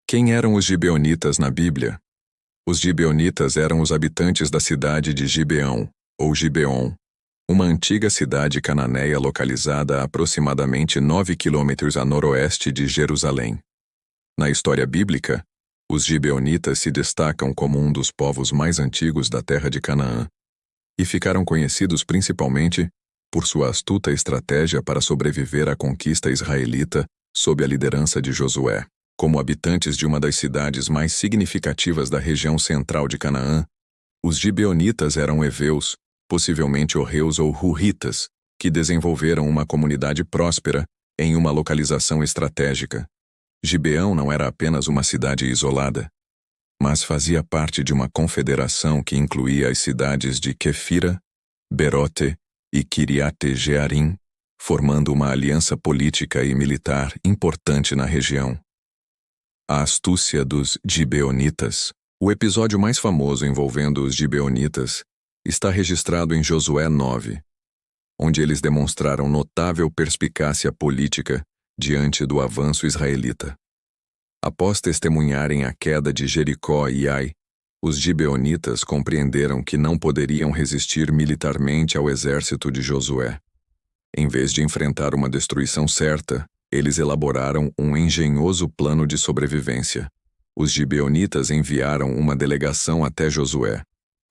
Quem eram os gibeonitas na Bíblia? Os gibeonitas eram os habitantes da cidade de Gibeão, ou Gibeon, uma antiga cidade cananeia localizada a aproximadamente 9 quilômetros a noroeste de Jerusalém. Na história bíblica, os gibeonitas se destacam como um dos povos mais antigos da terra de Canaã, e ficaram conhecidos principalmente por sua astuta estratégia para sobreviver à conquista israelita sob a liderança de Josué. Como habitantes de uma das cidades mais significativas da região central de Canaã, os gibeonitas eram heveus, possivelmente horreus ou hurritas, que desenvolveram uma comunidade próspera em uma localização estratégica. Gibeão não era apenas uma cidade isolada, mas fazia parte de uma confederação que incluía as cidades de Quefira, Berote e Kiriate-Jearim, formando uma aliança política e militar importante na região. A astúcia dos gibeonitas. O episódio mais famoso envolvendo os gibeonitas está registrado em Josué 9, onde eles demonstraram notável perspicácia política diante do avanço israelita. Após testemunharem a queda de Jericó e Ai, os gibeonitas compreenderam que não poderiam resistir militarmente ao exército de Josué. Em vez de enfrentar uma destruição certa, eles elaboraram um engenhoso plano de sobrevivência. Os gibeonitas enviaram uma delegação até Josué,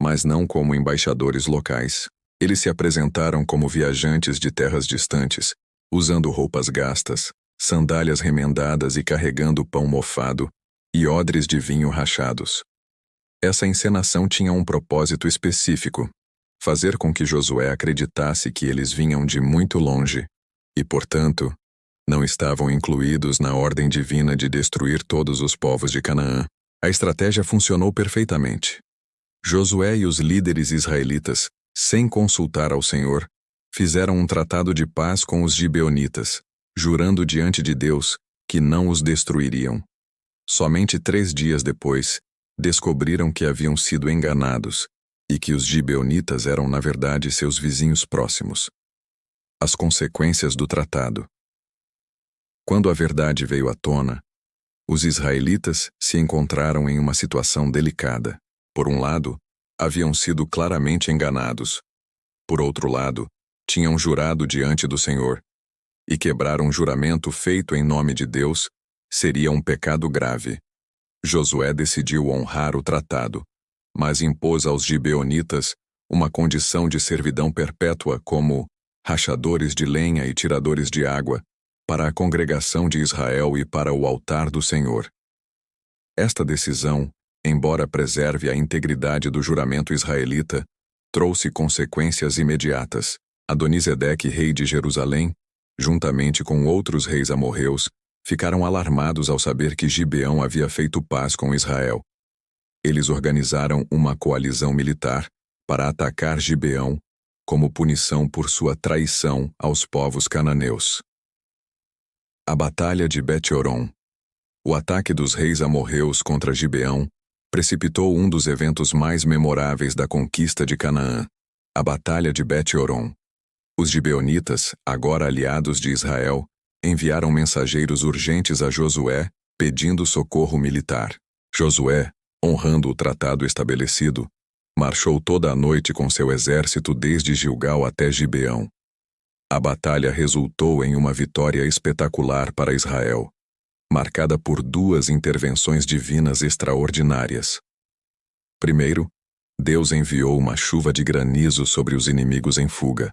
mas não como embaixadores locais. Eles se apresentaram como viajantes de terras distantes, usando roupas gastas, sandálias remendadas e carregando pão mofado e odres de vinho rachados. Essa encenação tinha um propósito específico: fazer com que Josué acreditasse que eles vinham de muito longe e, portanto, não estavam incluídos na ordem divina de destruir todos os povos de Canaã. A estratégia funcionou perfeitamente. Josué e os líderes israelitas, sem consultar ao Senhor, fizeram um tratado de paz com os gibeonitas, jurando diante de Deus que não os destruiriam. Somente 3 dias depois, descobriram que haviam sido enganados e que os gibeonitas eram, na verdade, seus vizinhos próximos. As consequências do tratado. Quando a verdade veio à tona, os israelitas se encontraram em uma situação delicada. Por um lado, haviam sido claramente enganados. Por outro lado, tinham jurado diante do Senhor, e quebrar um juramento feito em nome de Deus seria um pecado grave. Josué decidiu honrar o tratado, mas impôs aos gibeonitas uma condição de servidão perpétua como rachadores de lenha e tiradores de água para a congregação de Israel e para o altar do Senhor. Esta decisão, embora preserve a integridade do juramento israelita, trouxe consequências imediatas. Adonisedeque, rei de Jerusalém, juntamente com outros reis amorreus, ficaram alarmados ao saber que Gibeão havia feito paz com Israel. Eles organizaram uma coalizão militar para atacar Gibeão como punição por sua traição aos povos cananeus. A Batalha de Bet-Horon. O ataque dos reis amorreus contra Gibeão precipitou um dos eventos mais memoráveis da conquista de Canaã, a Batalha de Bet-Horon. Os gibeonitas, agora aliados de Israel, enviaram mensageiros urgentes a Josué, pedindo socorro militar. Josué, honrando o tratado estabelecido, marchou toda a noite com seu exército desde Gilgal até Gibeão. A batalha resultou em uma vitória espetacular para Israel, marcada por 2 intervenções divinas extraordinárias. Primeiro, Deus enviou uma chuva de granizo sobre os inimigos em fuga,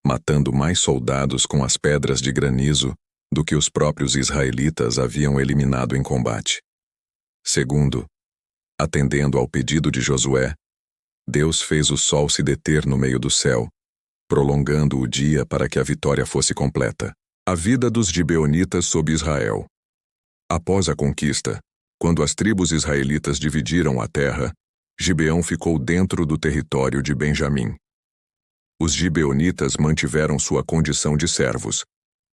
matando mais soldados com as pedras de granizo do que os próprios israelitas haviam eliminado em combate. Segundo, atendendo ao pedido de Josué, Deus fez o sol se deter no meio do céu, prolongando o dia para que a vitória fosse completa. A vida dos gibeonitas sob Israel. Após a conquista, quando as tribos israelitas dividiram a terra, Gibeão ficou dentro do território de Benjamim. Os gibeonitas mantiveram sua condição de servos,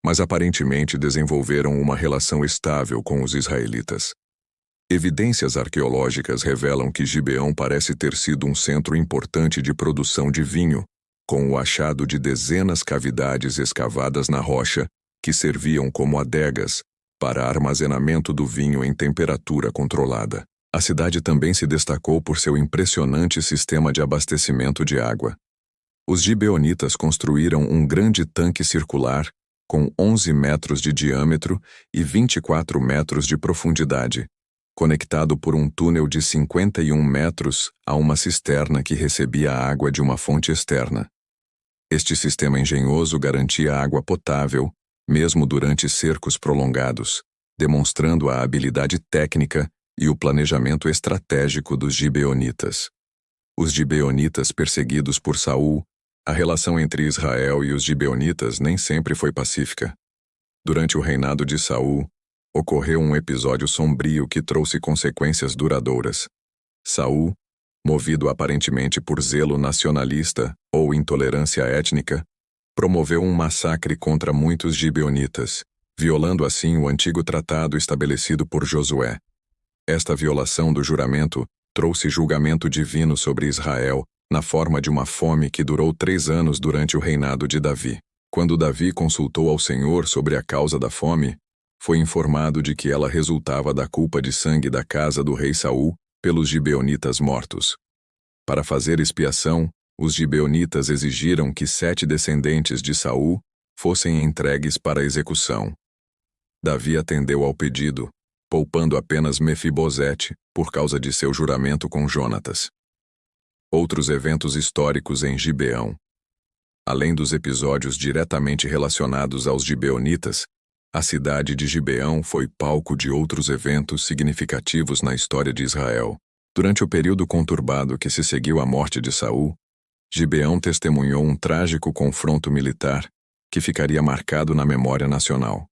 mas aparentemente desenvolveram uma relação estável com os israelitas. Evidências arqueológicas revelam que Gibeão parece ter sido um centro importante de produção de vinho, com o achado de dezenas cavidades escavadas na rocha que serviam como adegas, para armazenamento do vinho em temperatura controlada. A cidade também se destacou por seu impressionante sistema de abastecimento de água. Os gibeonitas construíram um grande tanque circular com 11 metros de diâmetro e 24 metros de profundidade, conectado por um túnel de 51 metros a uma cisterna que recebia a água de uma fonte externa. Este sistema engenhoso garantia água potável, mesmo durante cercos prolongados, demonstrando a habilidade técnica e o planejamento estratégico dos gibeonitas. Os gibeonitas perseguidos por Saul, a relação entre Israel e os gibeonitas nem sempre foi pacífica. Durante o reinado de Saul, ocorreu um episódio sombrio que trouxe consequências duradouras. Saul, movido aparentemente por zelo nacionalista ou intolerância étnica, promoveu um massacre contra muitos gibeonitas, violando assim o antigo tratado estabelecido por Josué. Esta violação do juramento trouxe julgamento divino sobre Israel na forma de uma fome que durou 3 anos durante o reinado de Davi. Quando Davi consultou ao Senhor sobre a causa da fome, foi informado de que ela resultava da culpa de sangue da casa do rei Saul pelos gibeonitas mortos. Para fazer expiação, os gibeonitas exigiram que 7 descendentes de Saul fossem entregues para execução. Davi atendeu ao pedido, poupando apenas Mefibosete por causa de seu juramento com Jonatas. Outros eventos históricos em Gibeão. Além dos episódios diretamente relacionados aos gibeonitas, a cidade de Gibeão foi palco de outros eventos significativos na história de Israel. Durante o período conturbado que se seguiu à morte de Saul, Gibeão testemunhou um trágico confronto militar que ficaria marcado na memória nacional.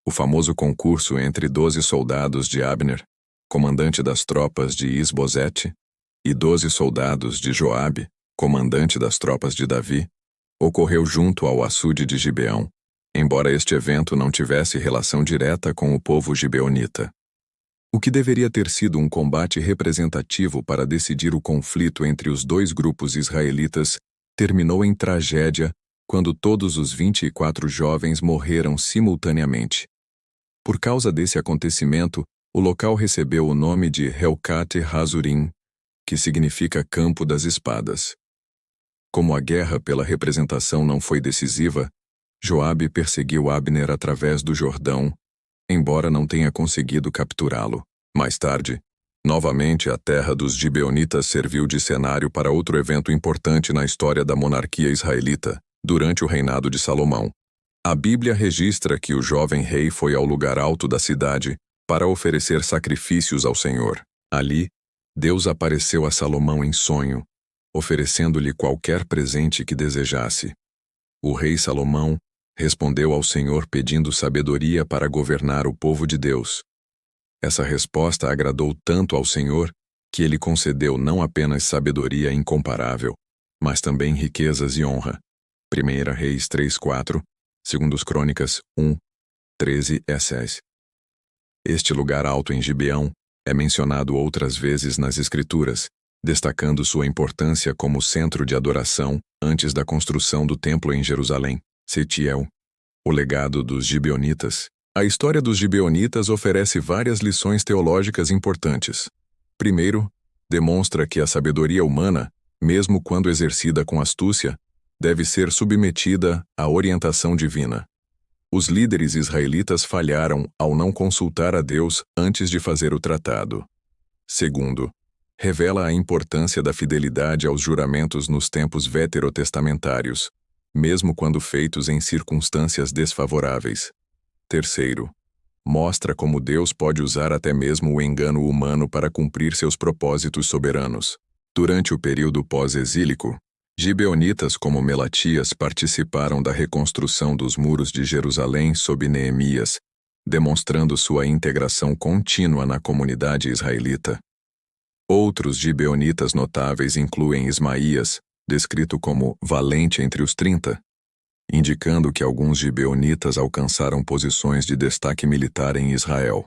O famoso concurso entre 12 soldados de Abner, comandante das tropas de Isbosete, e 12 soldados de Joabe, comandante das tropas de Davi, ocorreu junto ao açude de Gibeão, embora este evento não tivesse relação direta com o povo gibeonita. O que deveria ter sido um combate representativo para decidir o conflito entre os dois grupos israelitas terminou em tragédia quando todos os 24 jovens morreram simultaneamente. Por causa desse acontecimento, o local recebeu o nome de Helkat Hazurim, que significa Campo das Espadas. Como a guerra pela representação não foi decisiva, Joabe perseguiu Abner através do Jordão, embora não tenha conseguido capturá-lo. Mais tarde, novamente a terra dos gibeonitas serviu de cenário para outro evento importante na história da monarquia israelita, durante o reinado de Salomão. A Bíblia registra que o jovem rei foi ao lugar alto da cidade para oferecer sacrifícios ao Senhor. Ali, Deus apareceu a Salomão em sonho, oferecendo-lhe qualquer presente que desejasse. O rei Salomão respondeu ao Senhor pedindo sabedoria para governar o povo de Deus. Essa resposta agradou tanto ao Senhor que ele concedeu não apenas sabedoria incomparável, mas também riquezas e honra. 1 Reis 3:4, 2 Crônicas 1:13-6. Este lugar alto em Gibeão é mencionado outras vezes nas Escrituras, destacando sua importância como centro de adoração antes da construção do templo em Jerusalém. Setiel. O legado dos gibeonitas. A história dos gibeonitas oferece várias lições teológicas importantes. Primeiro, demonstra que a sabedoria humana, mesmo quando exercida com astúcia, deve ser submetida à orientação divina. Os líderes israelitas falharam ao não consultar a Deus antes de fazer o tratado. Segundo, revela a importância da fidelidade aos juramentos nos tempos veterotestamentários, mesmo quando feitos em circunstâncias desfavoráveis. Terceiro, mostra como Deus pode usar até mesmo o engano humano para cumprir seus propósitos soberanos. Durante o período pós-exílico, gibeonitas como Melatias participaram da reconstrução dos muros de Jerusalém sob Neemias, demonstrando sua integração contínua na comunidade israelita. Outros gibeonitas notáveis incluem Ismaías, descrito como valente entre os 30, indicando que alguns gibeonitas alcançaram posições de destaque militar em Israel.